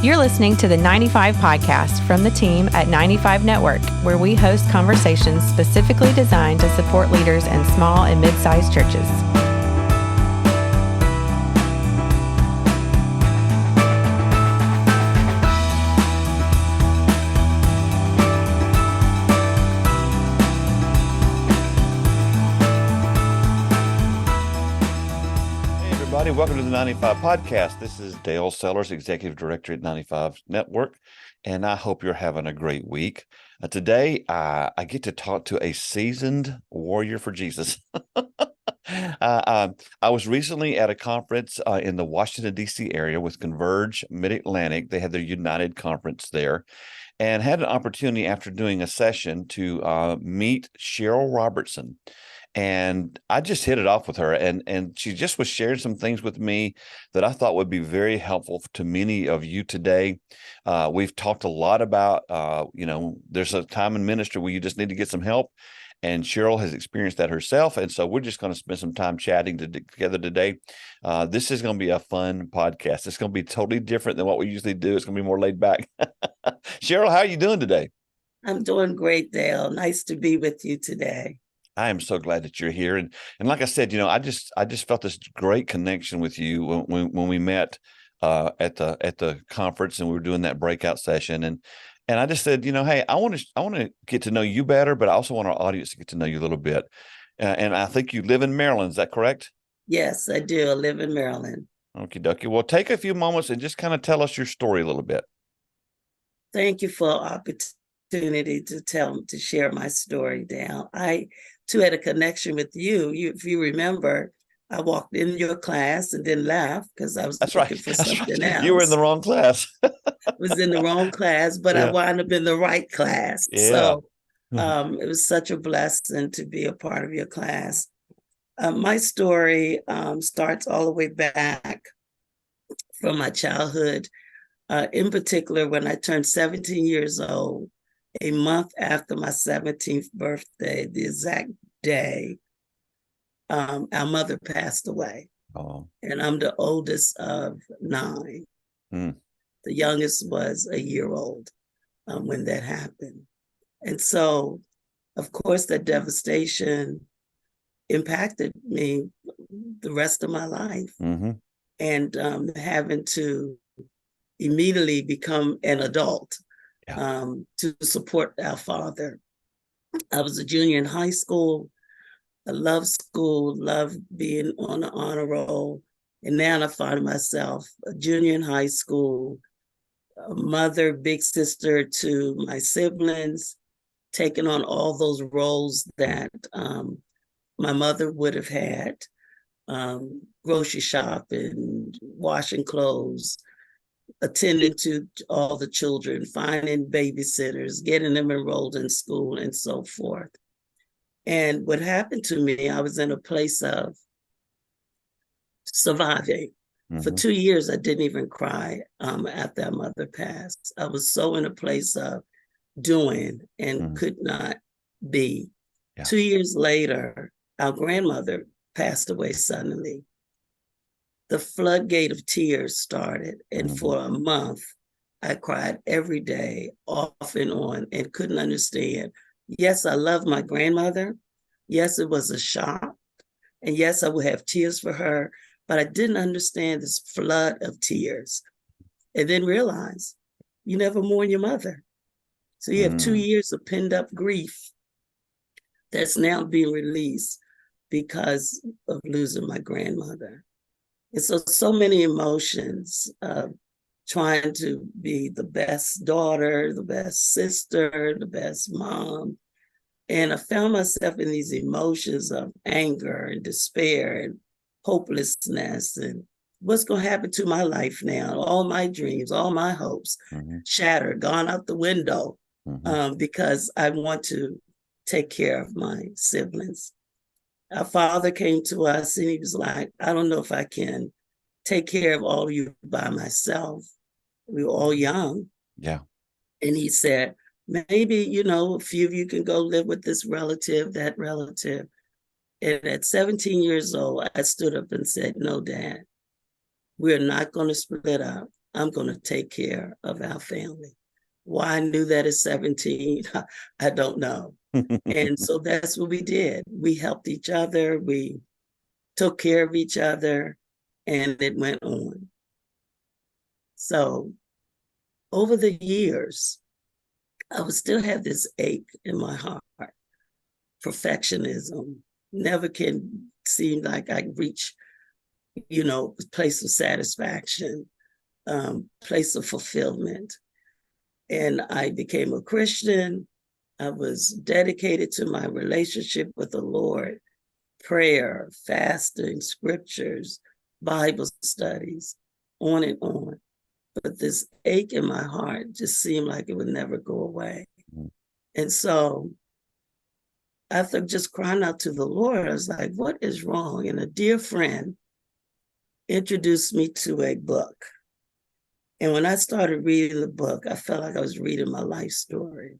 You're listening to the 95 Podcast from the team at 95 Network, where we host conversations specifically designed to support leaders in small and mid-sized churches. Welcome to the 95 Podcast. This is Dale Sellers, Executive Director at 95 Network, and I hope you're having a great week. Today, I get to talk to a seasoned warrior for Jesus. I was recently at a conference in the Washington, D.C. area with Converge Mid-Atlantic. They had their United Conference there, and had an opportunity after doing a session to meet Cheryl Robertson. And I just hit it off with her, and she just was sharing some things with me that I thought would be very helpful to many of you today. We've talked a lot about, there's a time in ministry where you just need to get some help, and Cheryl has experienced that herself. And so we're just going to spend some time chatting together today. This is going to be a fun podcast. It's going to be totally different than what we usually do. It's going to be more laid back. Cheryl, how are you doing today? I'm doing great, Dale. Nice to be with you today. I am so glad that you're here, and like I said, I just felt this great connection with you when we met at the conference, and we were doing that breakout session, and I just said, hey, I want to get to know you better, but I also want our audience to get to know you a little bit. And I think you live in Maryland. Is that correct? Yes, I do. I live in Maryland. Okie dokie. Well, take a few moments and just kind of tell us your story a little bit. Thank you for the opportunity to share my story, Dale. I too had a connection with you. If you remember, I walked in your class and then left because I was looking for something else. You were in the wrong class. I was in the wrong class, but I wound up in the right class. Yeah. So it was such a blessing to be a part of your class. My story starts all the way back from my childhood. In particular, when I turned 17 years old, a month after my 17th birthday, the exact day, our mother passed away. Oh. And I'm the oldest of 9. The youngest was a year old when that happened. And so, of course, that devastation impacted me the rest of my life. Mm-hmm. And having to immediately become an adult. To support our father. I was a junior in high school. I loved school, loved being on the honor roll. And now I find myself a junior in high school, a mother, big sister to my siblings, taking on all those roles that my mother would have had, grocery shopping, washing clothes, attending to all the children, finding babysitters, getting them enrolled in school, and so forth. And what happened to me, I was in a place of surviving. Mm-hmm. For 2 years, I didn't even cry after our mother passed. I was so in a place of doing and could not be. Yeah. 2 years later, our grandmother passed away suddenly. The floodgate of tears started. And for a month, I cried every day, off and on, and couldn't understand. Yes, I love my grandmother. Yes, it was a shock. And yes, I would have tears for her, but I didn't understand this flood of tears. And then realize you never mourn your mother. So you have 2 years of pent up grief that's now being released because of losing my grandmother. And so many emotions, trying to be the best daughter, the best sister, the best mom. And I found myself in these emotions of anger and despair and hopelessness and what's going to happen to my life now? All my dreams, all my hopes shattered, gone out the window because I want to take care of my siblings. Our father came to us and he was like, I don't know if I can take care of all of you by myself. We were all young. Yeah. And he said, maybe, a few of you can go live with this relative, that relative. And at 17 years old, I stood up and said, no, Dad, we're not going to split up. I'm going to take care of our family. Why I knew that at 17, I don't know. And so that's what we did. We helped each other. We took care of each other, and it went on. So over the years, I would still have this ache in my heart. Perfectionism. Never can seem like I reach, place of satisfaction, place of fulfillment. And I became a Christian. I was dedicated to my relationship with the Lord, prayer, fasting, scriptures, Bible studies, on and on. But this ache in my heart just seemed like it would never go away. Mm-hmm. And so after just crying out to the Lord, I was like, what is wrong? And a dear friend introduced me to a book. And when I started reading the book, I felt like I was reading my life story.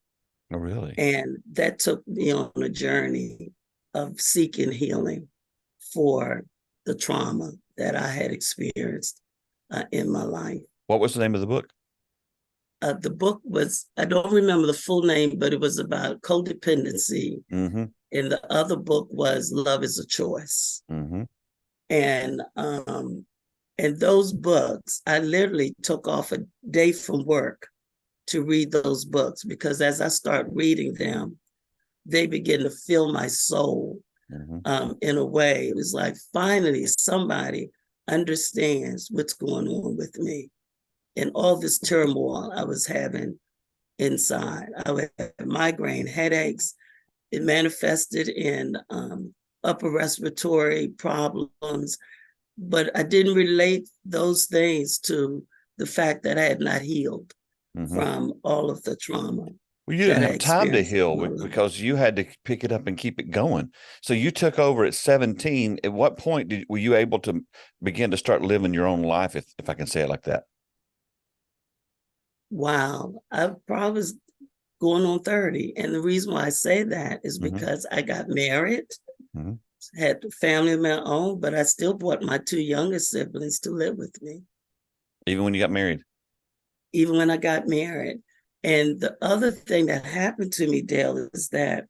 Oh, really? And that took me on a journey of seeking healing for the trauma that I had experienced in my life. What was the name of the book? The book was, I don't remember the full name, but it was about codependency. Mm-hmm. And the other book was Love is a Choice. Mm-hmm. And those books, I literally took off a day from work to read those books, because as I start reading them, they begin to fill my soul. Mm-hmm. In a way. It was like, finally, somebody understands what's going on with me and all this turmoil I was having inside. I would have migraine headaches. It manifested in upper respiratory problems, but I didn't relate those things to the fact that I had not healed from all of the trauma. Well, you didn't have time to heal because you had to pick it up and keep it going. So you took over at 17. At what point were you able to begin to start living your own life, if I can say it like that? Wow. I probably was going on 30. And the reason why I say that is because I got married, had a family of my own, but I still brought my two youngest siblings to live with me. Even when you got married? Even when I got married. And the other thing that happened to me, Dale, is that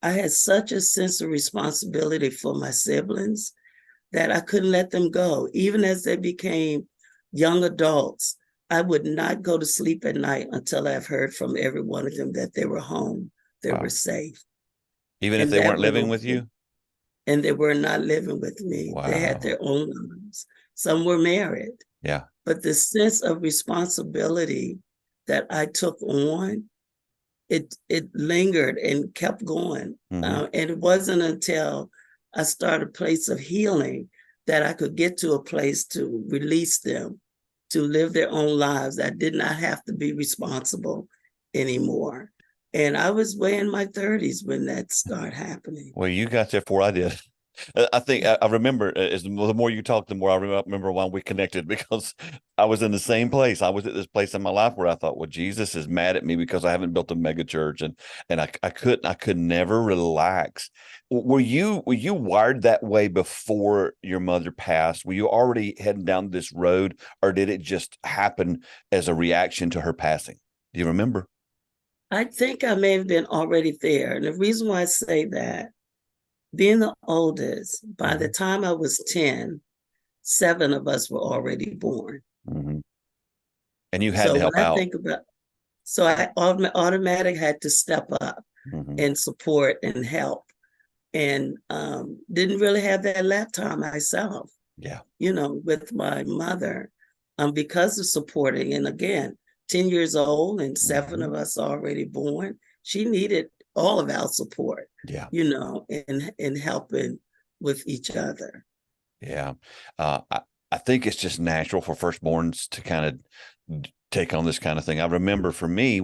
I had such a sense of responsibility for my siblings that I couldn't let them go. Even as they became young adults, I would not go to sleep at night until I've heard from every one of them that they were home, they were safe. Even if they weren't living with you? And they were not living with me. Wow. They had their own lives. Some were married. Yeah. But the sense of responsibility that I took on, it lingered and kept going. And it wasn't until I started a place of healing that I could get to a place to release them, to live their own lives. I did not have to be responsible anymore. And I was way in my 30s when that started happening. Well, you got there before I did. I think I remember, the more you talk, the more I remember when we connected, because I was in the same place. I was at this place in my life where I thought, well, Jesus is mad at me because I haven't built a mega church, and I could never relax. Were you wired that way before your mother passed? Were you already heading down this road, or did it just happen as a reaction to her passing? Do you remember? I think I may have been already there. And the reason why I say that, being the oldest, by the time I was 10, 7 of us were already born. And you had to help out. So I automatically had to step up and support and help, and didn't really have that lap time myself. Yeah. With my mother, because of supporting. And again, 10 years old and 7 of us already born, she needed all of our support, in helping with each other. Yeah. I think it's just natural for firstborns to kind of take on this kind of thing. I remember for me,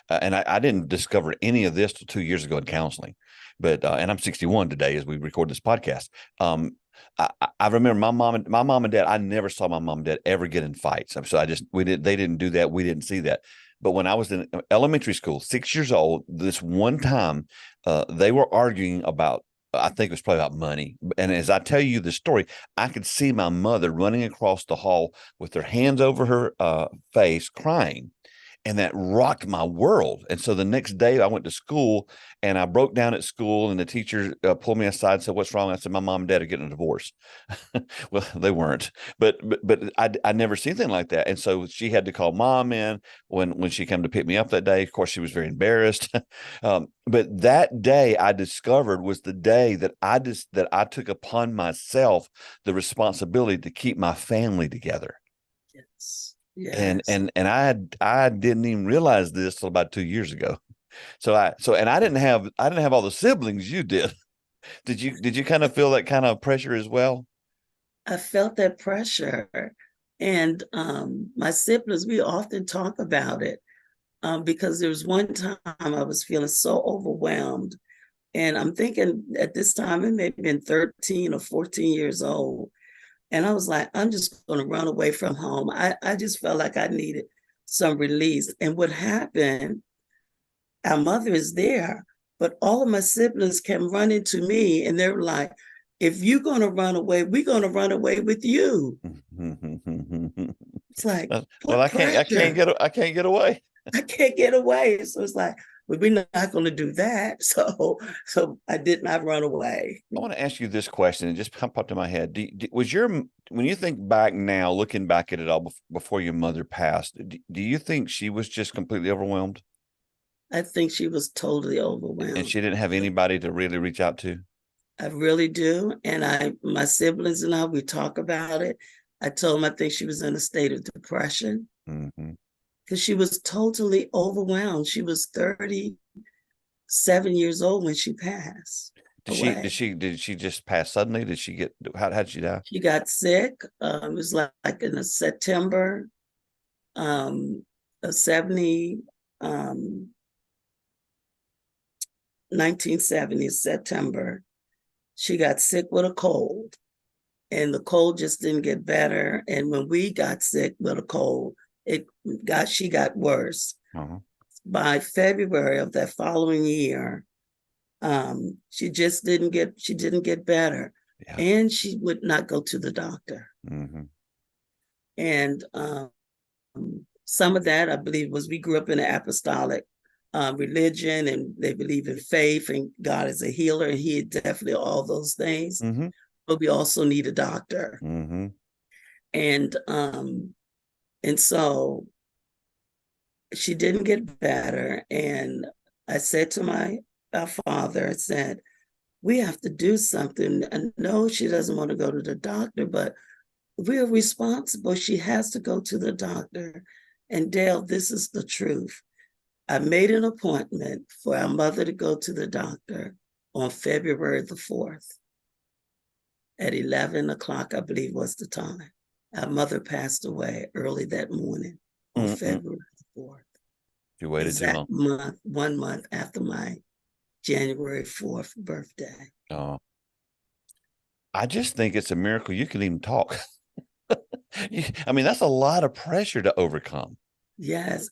and I didn't discover any of this till 2 years ago in counseling, but, and I'm 61 today as we record this podcast. I remember my mom and dad, I never saw my mom and dad ever get in fights. So they didn't do that. We didn't see that. But when I was in elementary school, 6 years old, this one time, they were arguing about I think it was probably about money. And as I tell you the story, I could see my mother running across the hall with her hands over her face, crying. And that rocked my world. And so the next day I went to school and I broke down at school, and the teacher pulled me aside and said, "What's wrong?" I said, "My mom and dad are getting a divorce." Well, they weren't, but I never seen anything like that. And so she had to call mom in when she came to pick me up that day. Of course, she was very embarrassed. But that day I discovered was the day that I took upon myself the responsibility to keep my family together. Yes. And Yes. I didn't even realize this till about 2 years ago. I didn't have all the siblings you did. Did you kind of feel that kind of pressure as well? I felt that pressure. And my siblings, we often talk about it because there was one time I was feeling so overwhelmed. And I'm thinking at this time, it may have been 13 or 14 years old. And I was like, I'm just going to run away from home. I just felt like I needed some release. And what happened, our mother is there, but all of my siblings came running to me and they're like, if you're going to run away, we're going to run away with you. It's like, well, what pressure? I can't get away. I can't get away. So it's like, well, we're not going to do that. So I did not run away. I want to ask you this question. It just popped into my head. When you think back now, looking back at it all before your mother passed, do you think she was just completely overwhelmed? I think she was totally And overwhelmed. she didn't have anybody to really reach out to? I really do. And my siblings and I, we talk about it. I told them I think she was in a state of depression because she was totally overwhelmed. She was 37 years old when she passed away. Did she just pass suddenly? How did she die? She got sick. It was like in the September of 1970, September. She got sick with a cold, and the cold just didn't get better. And when we got sick with a cold, she got worse. By February of that following year, she didn't get better. Yeah. And she would not go to the doctor. And some of that, I believe, was we grew up in an apostolic religion, and they believe in faith and God is a healer, and he definitely all those things. But we also need a doctor. And so she didn't get better. And I said to our father, I said, we have to do something. I know she doesn't want to go to the doctor, but we're responsible. She has to go to the doctor. And Dale, this is the truth. I made an appointment for our mother to go to the doctor on February the 4th at 11 o'clock, I believe was the time. Our mother passed away early that morning on February the 4th. You waited too long. 1 month after my January 4th birthday. Oh, I just think it's a miracle you can even talk. I mean, that's a lot of pressure to overcome. Yes.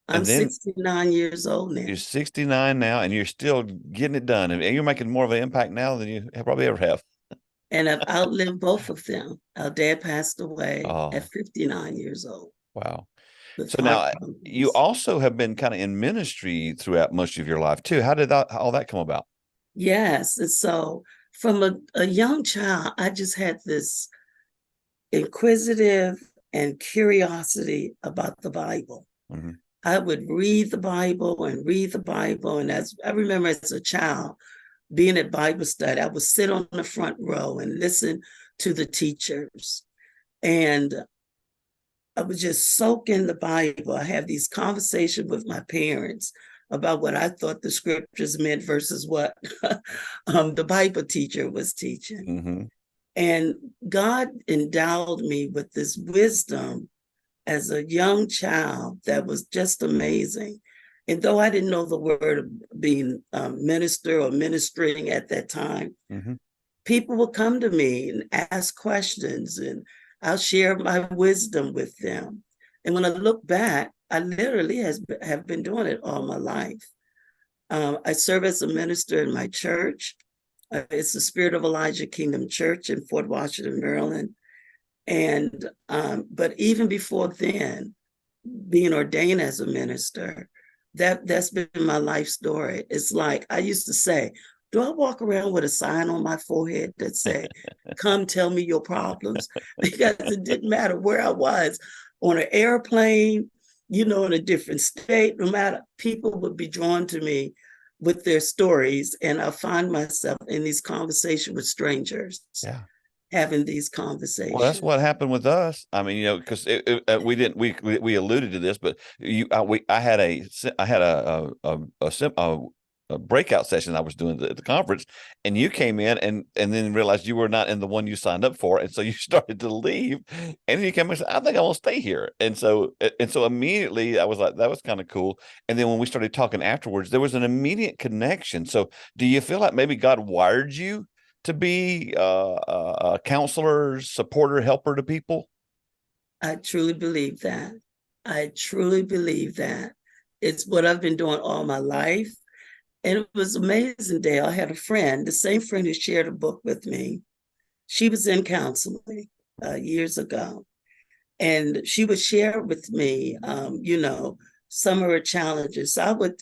I'm 69 years old now. You're 69 now, and you're still getting it done. And you're making more of an impact now than you probably ever have. And I've outlived both of them. Our dad passed away at 59 years old. Wow. So now you also have been kind of in ministry throughout most of your life too. How did all that come about? Yes. And so from a young child, I just had this inquisitive and curiosity about the Bible. I would read the Bible. And as I remember as a child being at Bible study, I would sit on the front row and listen to the teachers. And I would just soak in the Bible. I have these conversations with my parents about what I thought the scriptures meant versus what the Bible teacher was teaching. And God endowed me with this wisdom as a young child that was just amazing. And though I didn't know the word of being minister or ministering at that time, people would come to me and ask questions, and I'll share my wisdom with them. And when I look back, I literally have been doing it all my life. I serve as a minister in my church. It's the Spirit of Elijah Kingdom Church in Fort Washington, Maryland. And but even before then, being ordained as a minister, that's been my life story. It's like I used to say, do I walk around with a sign on my forehead that say, come tell me your problems? Because it didn't matter where I was, on an airplane, in a different state, no matter, people would be drawn to me with their stories. And I find myself in these conversations with strangers. Yeah. Having these conversations. Well, that's what happened with us. I mean, because we alluded to this, but I had a breakout session I was doing at the conference, and you came in and then realized you were not in the one you signed up for, and so you started to leave, and then you came and said, "I think I will stay here," and so immediately I was like, that was kind of cool. And then when we started talking afterwards, there was an immediate connection. So, do you feel like maybe God wired you to be a counselor, supporter, helper to people? I truly believe that. I truly believe that. It's what I've been doing all my life. And it was amazing, Dale. I had a friend, the same friend who shared a book with me. She was in counseling years ago. And she would share with me, some of her challenges. So I would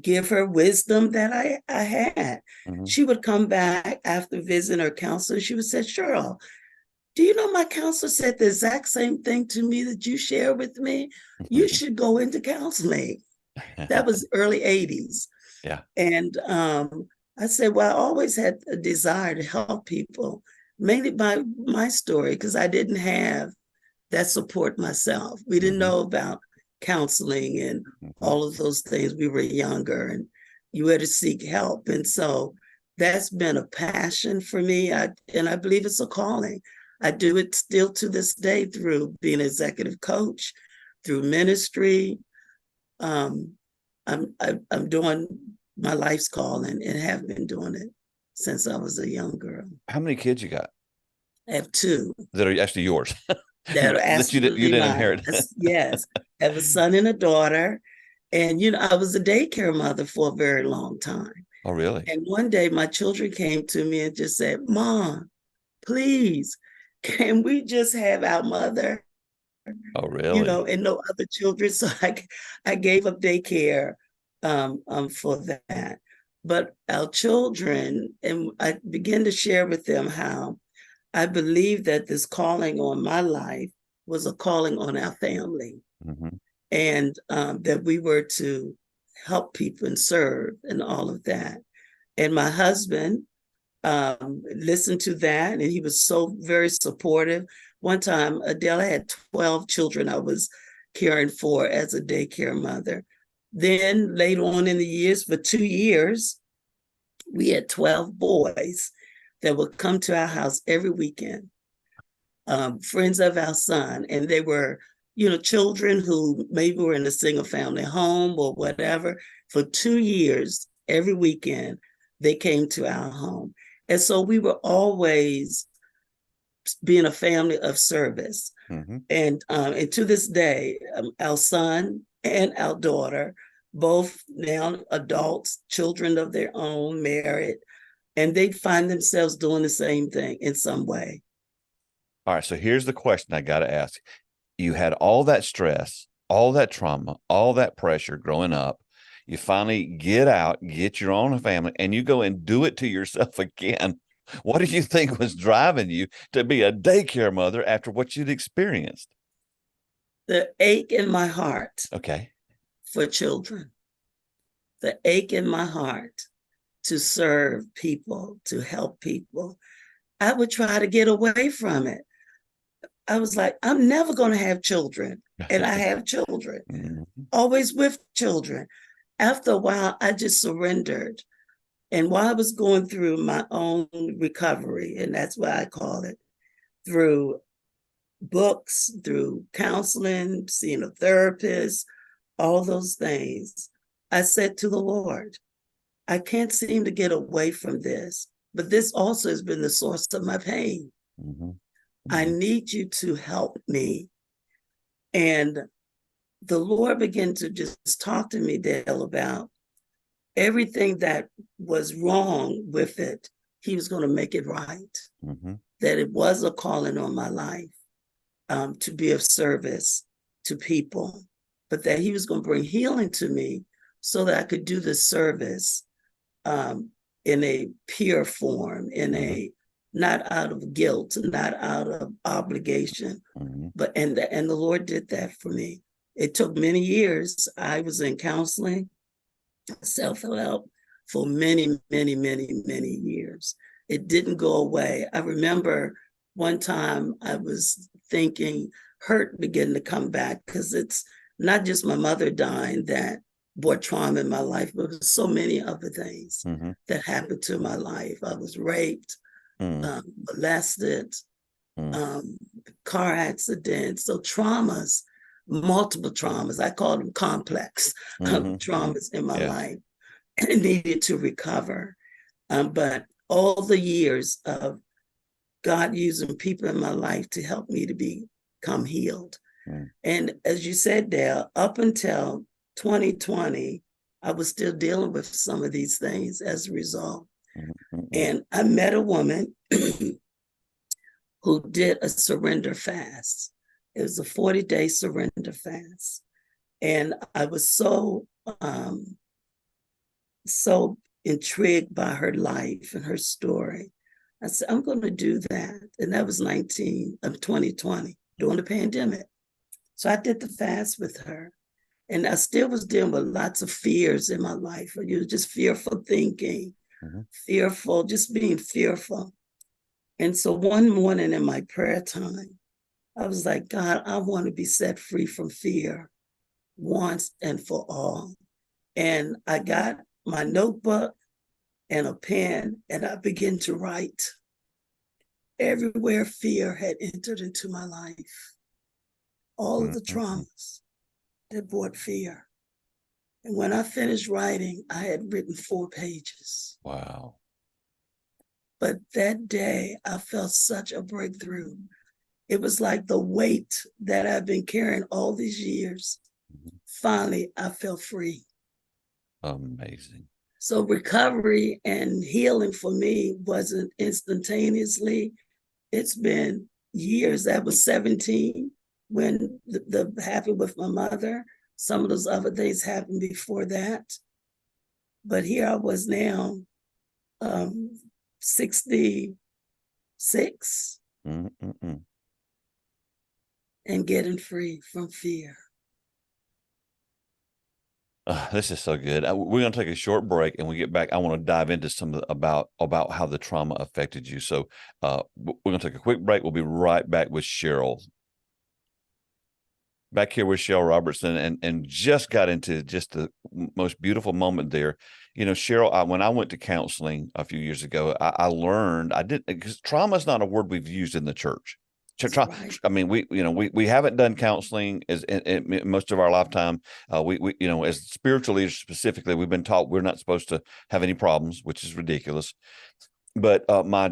give her wisdom that I had. Mm-hmm. She would come back after visiting her counselor. She would say, Cheryl, do you know my counselor said the exact same thing to me that you share with me? You should go into counseling. That was early 80s. Yeah. And I said, well, I always had a desire to help people, mainly by my story, because I didn't have that support myself. We didn't know about counseling and all of those things. We were younger and you had to seek help. And so that's been a passion for me. And I believe it's a calling. I do it still to this day through being an executive coach, through ministry. I'm doing my life's calling and have been doing it since I was a young girl. How many kids you got? I have 2. That are actually yours. That are absolutely you didn't mine. inherit. Yes. I have a son and a daughter. And, I was a daycare mother for a very long time. Oh, really? And one day my children came to me and just said, Mom, please, can we just have our mother? Oh, really? And no other children. So I gave up daycare for that. But our children, and I began to share with them how I believe that this calling on my life was a calling on our family. Mm-hmm. And that we were to help people and serve and all of that. And my husband listened to that, and he was so very supportive. One time, Adele had 12 children I was caring for as a daycare mother. Then later on in the years, for 2 years, we had 12 boys that would come to our house every weekend, friends of our son. And they were, children who maybe were in a single family home or whatever. For 2 years, every weekend, they came to our home. And so we were always being a family of service. Mm-hmm. And to this day, our son and our daughter, both now adults, children of their own, married, and they find themselves doing the same thing in some way. All right. So here's the question I got to ask. You had all that stress, all that trauma, all that pressure growing up. You finally get out, get your own family, and you go and do it to yourself again. What do you think was driving you to be a daycare mother after what you'd experienced? The ache in my heart. Okay. For children. The ache in my heart to serve people, to help people. I would try to get away from it. I was like, I'm never going to have children. And I have children, always with children. After a while, I just surrendered. And while I was going through my own recovery, and that's what I call it, through books, through counseling, seeing a therapist, all those things, I said to the Lord, I can't seem to get away from this, but this also has been the source of my pain. Mm-hmm. Mm-hmm. I need you to help me. And the Lord began to just talk to me, Dale, about everything that was wrong with it, he was going to make it right. Mm-hmm. That it was a calling on my life to be of service to people, but that he was going to bring healing to me so that I could do the service in a pure form, in a not out of guilt, not out of obligation, but and the Lord did that for me. It took many years. I was in counseling, self-help for many, many, many, many years. It didn't go away. I remember one time I was thinking, hurt began to come back, because it's not just my mother dying that brought trauma in my life, but there's so many other things that happened to my life. I was raped, molested, car accidents, so traumas, multiple traumas. I call them complex traumas in my life. I needed to recover. But all the years of God using people in my life to help me to become healed. And as you said, Dale, up until 2020, I was still dealing with some of these things as a result. And I met a woman who did a surrender fast. It was a 40-day surrender fast. And I was so intrigued by her life and her story. I said, I'm going to do that. And that was 2020, during the pandemic. So I did the fast with her. And I still was dealing with lots of fears in my life. You know, just fearful thinking, fearful, just being fearful. And so one morning in my prayer time, I was like, God, I want to be set free from fear once and for all. And I got my notebook and a pen, and I began to write everywhere fear had entered into my life, all of the traumas that brought fear. And when I finished writing, I had written 4 pages. Wow. But that day, I felt such a breakthrough. It was like the weight that I've been carrying all these years. Finally, I felt free. Amazing. So recovery and healing for me wasn't instantaneously. It's been years. That was 17 when the happened with my mother. Some of those other things happened before that. But here I was now, 66, and getting free from fear. This is so good. We're going to take a short break, and we get back. I want to dive into some of about how the trauma affected you. So we're going to take a quick break. We'll be right back with Cheryl. Back here with Cheryl Robertson, and just got into just the most beautiful moment there. You know, Cheryl, when I went to counseling a few years ago, I learned because trauma is not a word we've used in the church. Right. I mean, we haven't done counseling as in most of our lifetime. We you know, as spiritual leaders specifically, we've been taught we're not supposed to have any problems, which is ridiculous. But my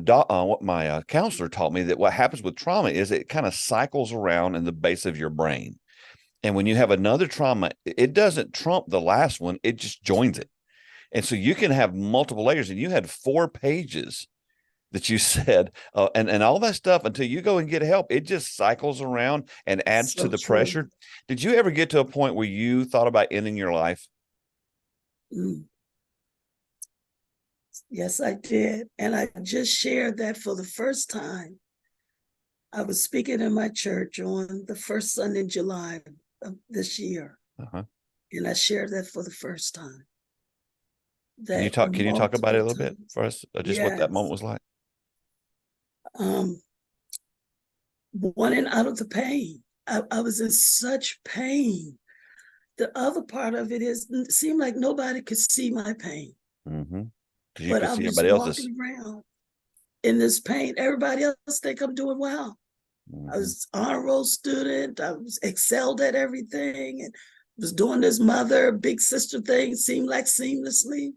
counselor taught me that what happens with trauma is it kind of cycles around in the base of your brain. And when you have another trauma, it doesn't trump the last one. It just joins it. And so you can have multiple layers, and you had 4 pages that you said, and all that stuff until you go and get help. It just cycles around and adds to the pressure. Did you ever get to a point where you thought about ending your life? Yes, I did. And I just shared that for the first time. I was speaking in my church on the first Sunday in July of this year. And I shared that for the first time. Can you talk about it a little bit for us? Just what that moment was like? Wanting out of the pain. I was in such pain. The other part of it is, it seemed like nobody could see my pain. But I was walking around in this pain. Everybody else think I'm doing well. I was honor roll student. I was excelled at everything and was doing this mother, big sister thing, seemed like seamlessly.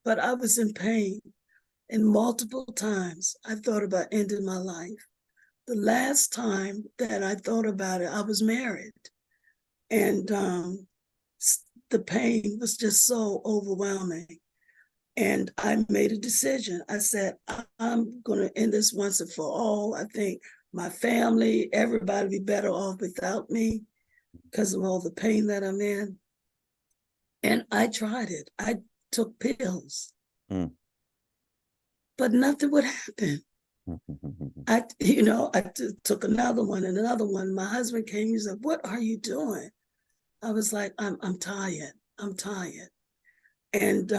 But I was in pain. And multiple times I thought about ending my life. The last time that I thought about it, I was married. And the pain was just so overwhelming. And I made a decision. I said, I'm going to end this once and for all. I think my family, everybody be better off without me because of all the pain that I'm in. And I tried it. I took pills, but nothing would happen. I took another one and another one. My husband came, he said, "What are you doing?" I was like, I'm tired. I'm tired. And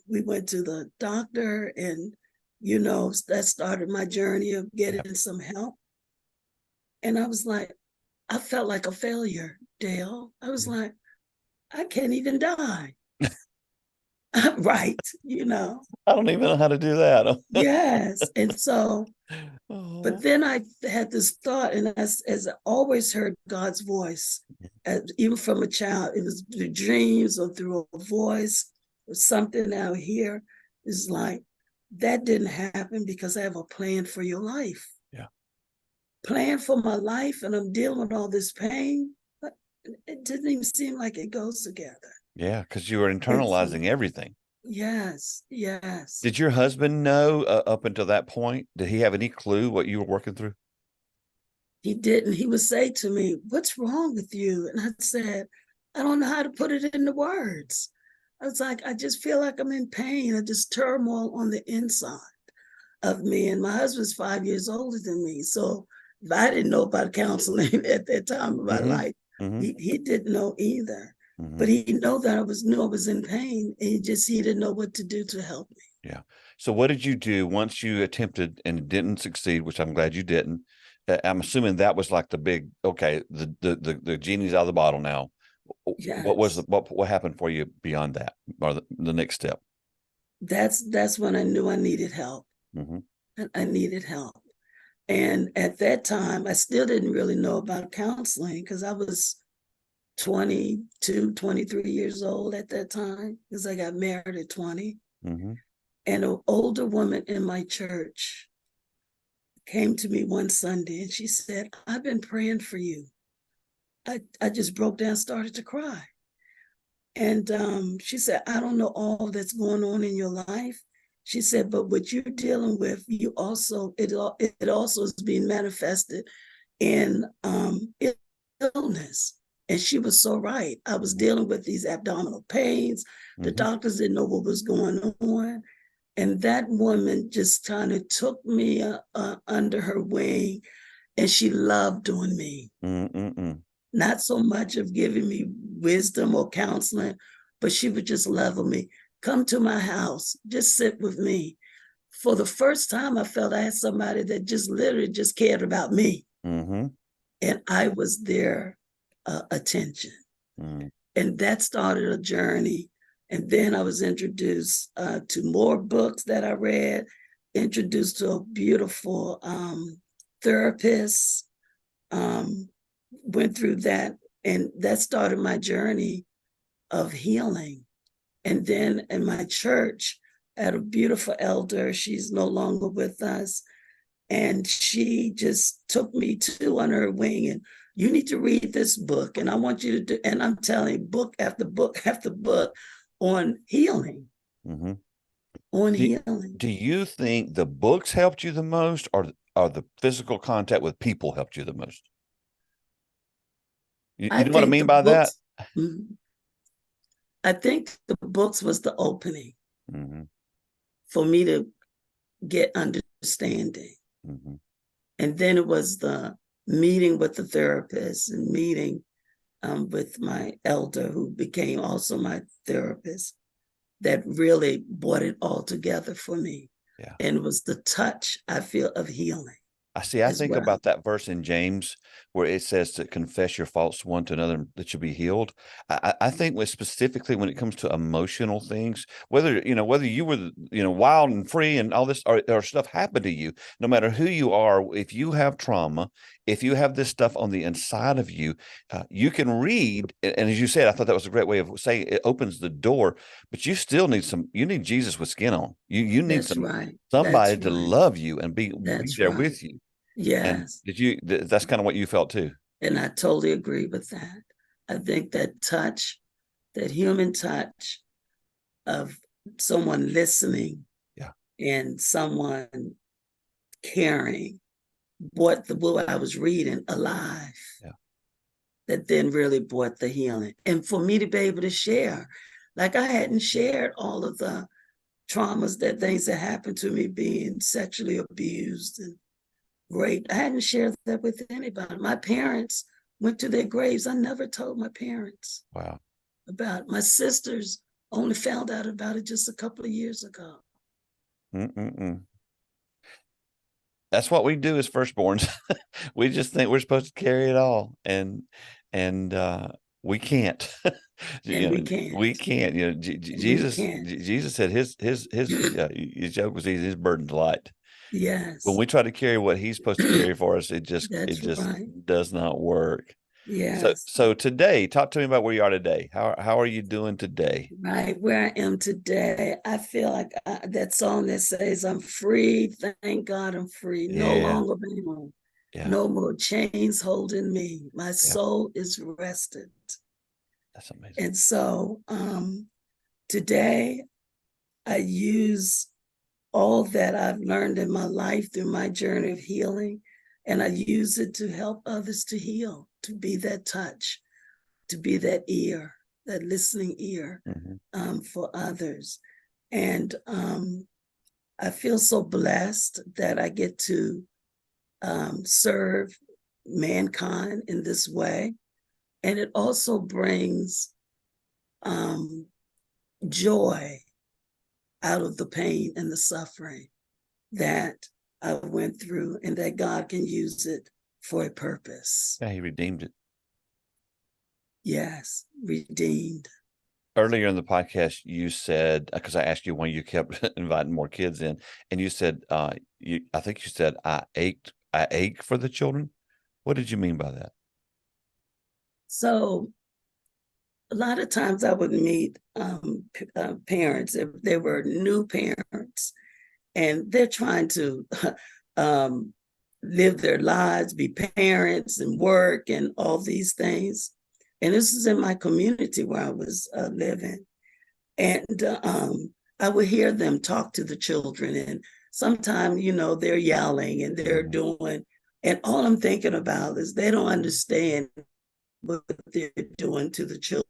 we went to the doctor, and, that started my journey of getting some help. And I was like, I felt like a failure, Dale. I was like, I can't even die. Right. I don't even know how to do that. Yes. And so, but then I had this thought, and as I always heard God's voice, even from a child, it was through dreams or through a voice or something out here. It's like, that didn't happen because I have a plan for your life. Yeah. Plan for my life, and I'm dealing with all this pain. But it didn't even seem like it goes together. Yeah, because you were internalizing everything. Yes, yes. Did your husband know up until that point? Did he have any clue what you were working through? He didn't. He would say to me, "What's wrong with you?" And I said, "I don't know how to put it into words." I was like, I just feel like I'm in pain, or just turmoil on the inside of me. And my husband's 5 years older than me. So if I didn't know about counseling at that time of my life, he didn't know either. But he knew that I was in pain, and he didn't know what to do to help me. Yeah. So what did you do once you attempted and didn't succeed, which I'm glad you didn't? I'm assuming that was like the big, okay, the genie's out of the bottle now. Yes. What happened for you beyond that, or the next step? That's when I knew I needed help. I needed help. And at that time, I still didn't really know about counseling because I was 22, 23 years old at that time, because I got married at 20. And an older woman in my church came to me one Sunday, and she said, "I've been praying for you." I just broke down, started to cry. And she said, "I don't know all that's going on in your life." She said, "But what you're dealing with, it also is being manifested in illness." And she was so right. I was dealing with these abdominal pains. The doctors didn't know what was going on. And that woman just kind of took me under her wing, and she loved on me. Not so much of giving me wisdom or counseling, but she would just love on me. "Come to my house, just sit with me." For the first time, I felt I had somebody that just literally just cared about me. And I was their attention. And that started a journey. And then I was introduced to more books that I read, introduced to a beautiful therapist, went through that. And that started my journey of healing. And then in my church, I had a beautiful elder. She's no longer with us. And she just took me under her wing, and "You need to read this book. And I want you to do," and I'm telling you, book after book after book on healing. Healing. Do you think the books helped you the most, or the physical contact with people helped you the most? You know what I mean by that? I think the books was the opening for me to get understanding. And then it was the meeting with the therapist and meeting with my elder, who became also my therapist, that really brought it all together for me. Yeah. And it was the touch, I feel, of healing. I think about that verse in James where it says to confess your faults one to another that you'll be healed. I think specifically when it comes to emotional things, whether you were, wild and free and all this, or stuff happened to you, no matter who you are, if you have trauma, if you have this stuff on the inside of you, you can read. And as you said, I thought that was a great way of saying it opens the door, but you still need you need Jesus with skin on. You need somebody to love you and be there with you. Yes. And that's kind of what you felt too. And I totally agree with that. I think that touch that human touch of someone listening and someone caring brought the book I was reading alive. That then really brought the healing. And for me to be able to share, like I hadn't shared all of the traumas, things that happened to me, being sexually abused and raped. I hadn't shared that with anybody. My parents went to their graves. I never told my parents about it. My sisters only found out about it just a couple of years ago. That's what we do as firstborns. We just think we're supposed to carry it all, and we can't. We can't. We can't. Jesus said his joke was easy, his burden's light. Yes. When we try to carry what he's supposed to carry for us, it just does not work. Yes. So today, talk to me about where you are today. How are you doing today? Right where I am today, I feel like that song that says, "I'm free. Thank God, I'm free. No longer bound. No more chains holding me. My soul is rested." That's amazing. And so today, I use all that I've learned in my life through my journey of healing, and I use it to help others to heal, to be that touch, to be that ear, that listening ear for others. And I feel so blessed that I get to serve mankind in this way. And it also brings joy out of the pain and the suffering that I went through, and that God can use it for a purpose. Yeah, he redeemed it. Yes, redeemed. Earlier in the podcast, you said, because I asked you when you kept inviting more kids in, and you said, I think you said, I ache for the children. What did you mean by that? So a lot of times I would meet parents, if they were new parents, and they're trying to live their lives, be parents and work and all these things. And this is in my community where I was living. And I would hear them talk to the children, and sometimes, they're yelling and they're doing, and all I'm thinking about is they don't understand what they're doing to the children,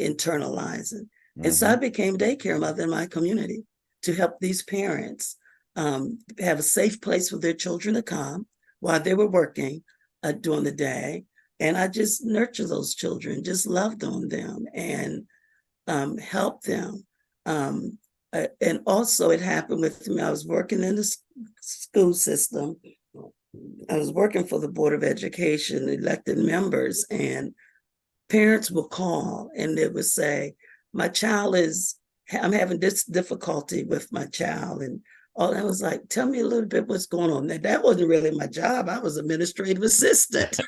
internalizing. And so I became daycare mother in my community to help these parents have a safe place for their children to come while they were working during the day. And I just nurture those children, just loved on them and helped them. And also it happened with me. I was working in the school system. I was working for the Board of Education, elected members, and parents will call and they would say, I'm having this difficulty with my child. And all I was like, tell me a little bit what's going on. That wasn't really my job. I was administrative assistant.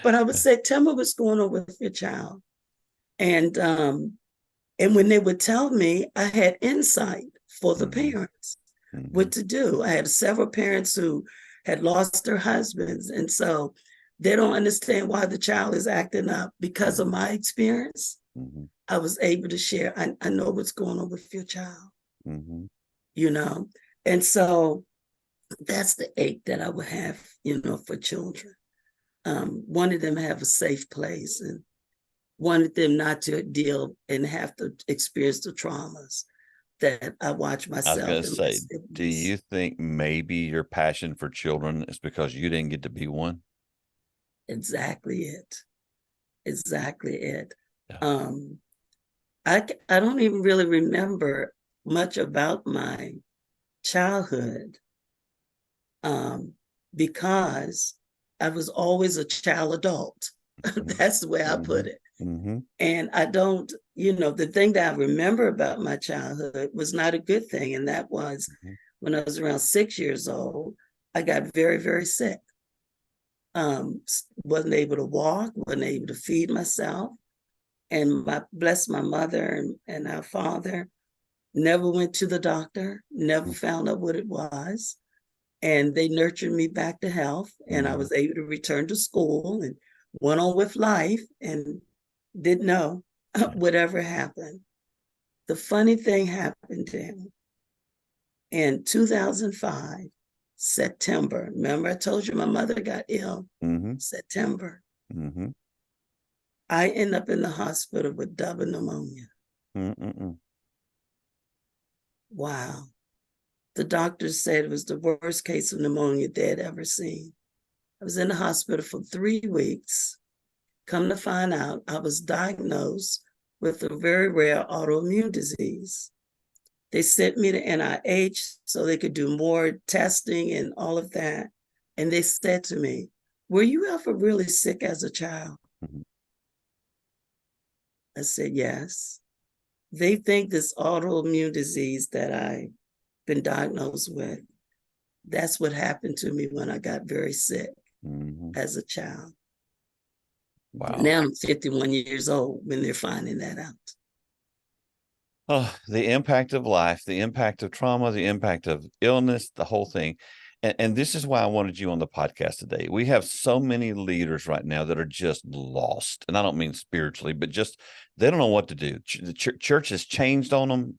But I would say, tell me what's going on with your child. And when they would tell me, I had insight for the parents, what to do. I had several parents who had lost their husbands. And so they don't understand why the child is acting up. Because of my experience, I was able to share, I know what's going on with your child, And so that's the ache that I would have, for children. Wanted them to have a safe place and wanted them not to deal and have to experience the traumas that I watch myself. I was going to say, do you think maybe your passion for children is because you didn't get to be one? Exactly it. Yeah. I don't even really remember much about my childhood because I was always a child adult. That's the way I put it. And I don't, the thing that I remember about my childhood was not a good thing. And that was when I was around 6 years old, I got very, very sick. Wasn't able to walk, wasn't able to feed myself. And bless my mother and our father, never went to the doctor, never found out what it was. And they nurtured me back to health. And I was able to return to school and went on with life and didn't know whatever happened. The funny thing happened to him in 2005, September. Remember, I told you my mother got ill September. I ended up in the hospital with double pneumonia. Wow. The doctors said it was the worst case of pneumonia they had ever seen. I was in the hospital for 3 weeks. Come to find out, I was diagnosed with a very rare autoimmune disease. They sent me to NIH so they could do more testing and all of that. And they said to me, were you ever really sick as a child? I said, yes. They think this autoimmune disease that I've been diagnosed with, that's what happened to me when I got very sick as a child. Wow. Now I'm 51 years old when they're finding that out. Oh, the impact of life, the impact of trauma, the impact of illness, the whole thing. And this is why I wanted you on the podcast today. We have so many leaders right now that are just lost. And I don't mean spiritually, but just they don't know what to do. The church has changed on them.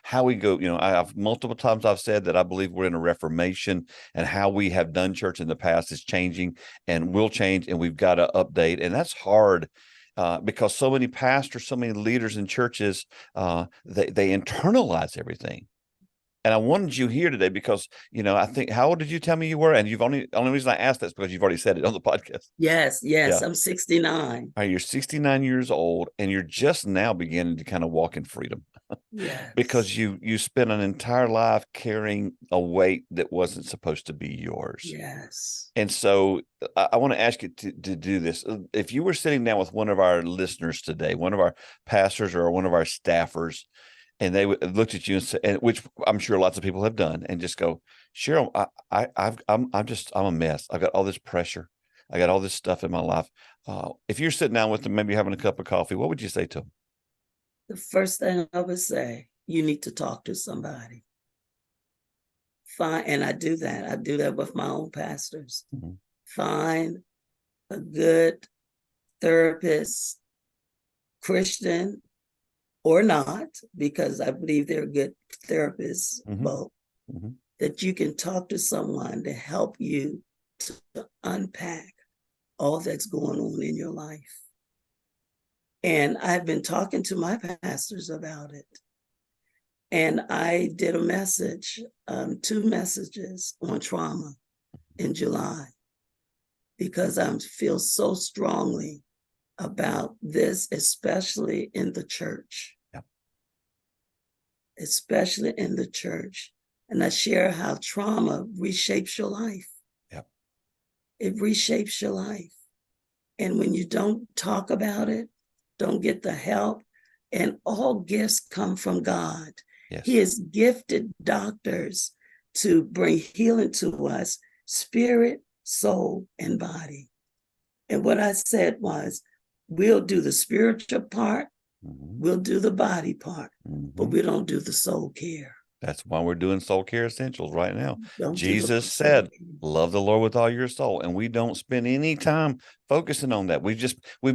How we go, I've multiple times I've said that I believe we're in a reformation, and how we have done church in the past is changing and will change, and we've got to update. And that's hard. Because so many pastors, so many leaders in churches, they internalize everything. And I wanted you here today because, I think, how old did you tell me you were? And only reason I asked that is because you've already said it on the podcast. Yes. Yeah. I'm 69. All right, you're 69 years old, and you're just now beginning to kind of walk in freedom. Yes. Because you spent an entire life carrying a weight that wasn't supposed to be yours. Yes. And so I want to ask you to do this. If you were sitting down with one of our listeners today, one of our pastors or one of our staffers, and they looked at you and said, which I'm sure lots of people have done, and just go, Cheryl, I'm a mess. I've got all this pressure. I got all this stuff in my life. If you're sitting down with them, maybe having a cup of coffee, what would you say to them? The first thing I would say, you need to talk to somebody. And I do that. I do that with my own pastors. Find a good therapist, Christian or not, because I believe they're good therapists, both, that you can talk to someone to help you to unpack all that's going on in your life. And I've been talking to my pastors about it. And I did a message, 2 messages on trauma in July, because I feel so strongly about this, especially in the church. Yep. Especially in the church. And I share how trauma reshapes your life. Yep. It reshapes your life. And when you don't talk about it, don't get the help, and all gifts come from God. Yes. He has gifted doctors to bring healing to us, spirit, soul, and body. And what I said was, we'll do the spiritual part, we'll do the body part, but we don't do the soul care. That's why we're doing Soul Care Essentials right now. Jesus said, love the Lord with all your soul. And we don't spend any time focusing on that. We've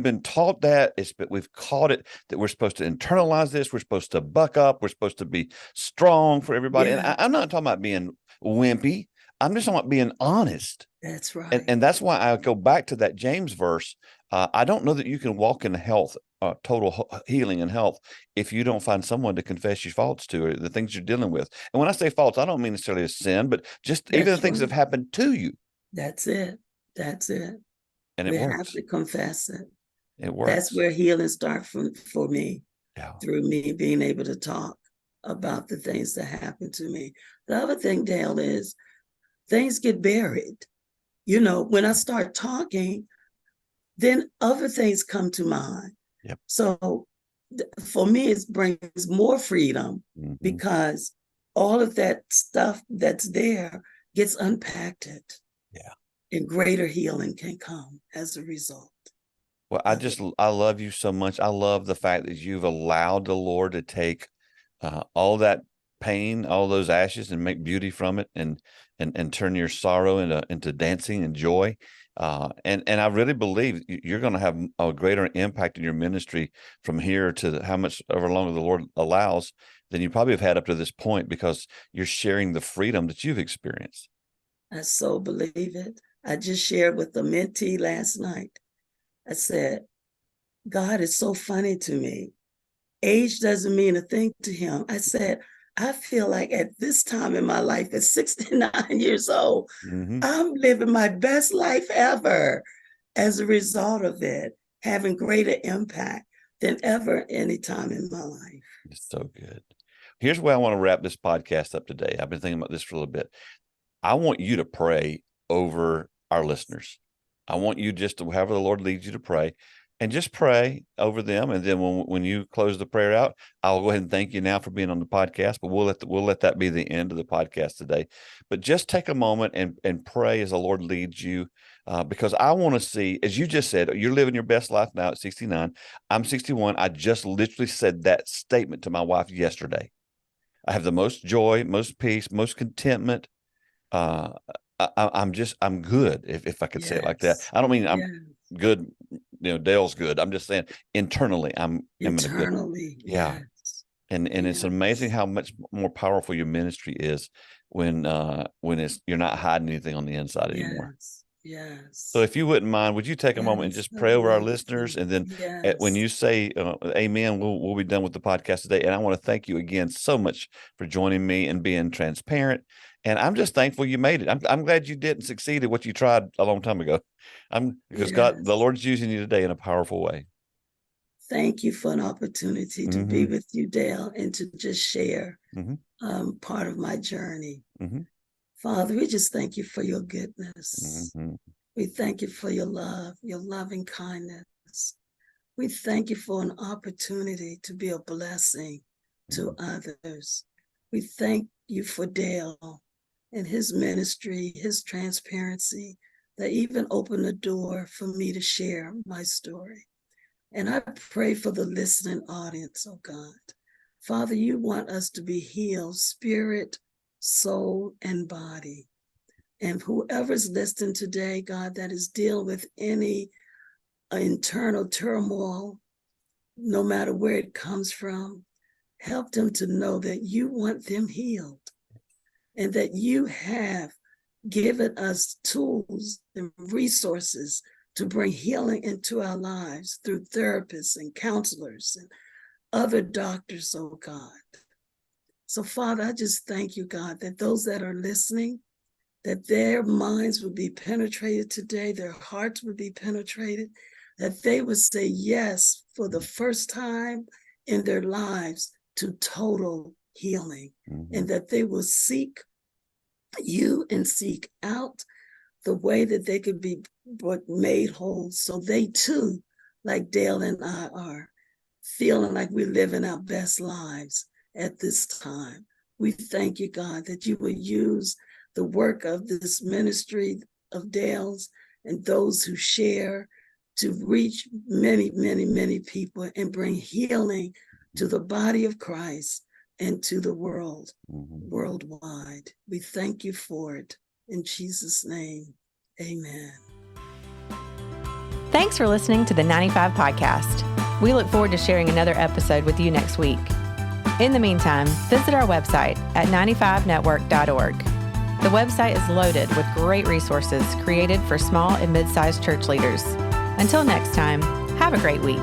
been taught that. We've caught it that we're supposed to internalize this. We're supposed to buck up. We're supposed to be strong for everybody. Yeah. And I'm not talking about being wimpy. I'm just talking about being honest. That's right. And that's why I go back to that James verse. I don't know that you can walk in health, total healing and health, if you don't find someone to confess your faults to, or the things you're dealing with. And when I say faults, I don't mean necessarily a sin, but just even the things that have happened to you. That's it. That's it. And we it works. have to confess it. It works. That's where healing starts for me, through me being able to talk about the things that happened to me. The other thing, Dale, is things get buried. When I start talking, then other things come to mind. Yep. So for me, it brings more freedom because all of that stuff that's there gets unpacked. Yeah. And greater healing can come as a result. Well, I love you so much. I love the fact that you've allowed the Lord to take all that pain, all those ashes, and make beauty from it. And and turn your sorrow into dancing and joy. And I really believe you're going to have a greater impact in your ministry from here to how much ever longer the Lord allows than you probably have had up to this point, because you're sharing the freedom that you've experienced. I so believe it. I just shared with the mentee last night. I said, God is so funny to me. Age doesn't mean a thing to him. I said, I feel like at this time in my life, at 69 years old, I'm living my best life ever as a result of it, having greater impact than ever any time in my life. It's so good. Here's where I want to wrap this podcast up today. I've been thinking about this for a little bit. I want you to pray over our listeners. I want you just to, however the Lord leads you to pray, and just pray over them. And then when you close the prayer out, I'll go ahead and thank you now for being on the podcast, but we'll let that be the end of the podcast today. But just take a moment and pray as the Lord leads you, because I want to see, as you just said, you're living your best life now at 69. I'm 61. I just literally said that statement to my wife yesterday. I have the most joy, most peace, most contentment. I'm good, if I could say it like that. I don't mean I'm good, Dale's good. I'm just saying internally, internally. Yeah. And it's amazing how much more powerful your ministry is when you're not hiding anything on the inside anymore. Yes. So if you wouldn't mind, would you take a moment and just pray over our listeners? And then when you say amen, we'll be done with the podcast today. And I want to thank you again so much for joining me and being transparent. And I'm just thankful you made it. I'm glad you didn't succeed at what you tried a long time ago. Because God, the Lord's using you today in a powerful way. Thank you for an opportunity to be with you, Dale, and to just share part of my journey. Father, we just thank you for your goodness. We thank you for your love, your loving kindness. We thank you for an opportunity to be a blessing to others. We thank you for Dale and his ministry, his transparency, that even opened the door for me to share my story. And I pray for the listening audience, oh God. Father, you want us to be healed, spirit, soul, and body. And whoever's listening today, God, that is dealing with any internal turmoil, no matter where it comes from, help them to know that you want them healed and that you have given us tools and resources to bring healing into our lives through therapists and counselors and other doctors, oh God. So, Father, I just thank you, God, that those that are listening, that their minds would be penetrated today, their hearts would be penetrated, that they would say yes for the first time in their lives to total healing, and that they will seek you and seek out the way that they could be made whole, so they too, like Dale and I are, feeling like we're living our best lives at this time. We thank you, God, that you will use the work of this ministry of Dale's and those who share to reach many, many, many people and bring healing to the body of Christ and to the world, worldwide. We thank you for it. In Jesus' name, amen. Thanks for listening to the 95 Podcast. We look forward to sharing another episode with you next week. In the meantime, visit our website at 95network.org. The website is loaded with great resources created for small and mid-sized church leaders. Until next time, have a great week.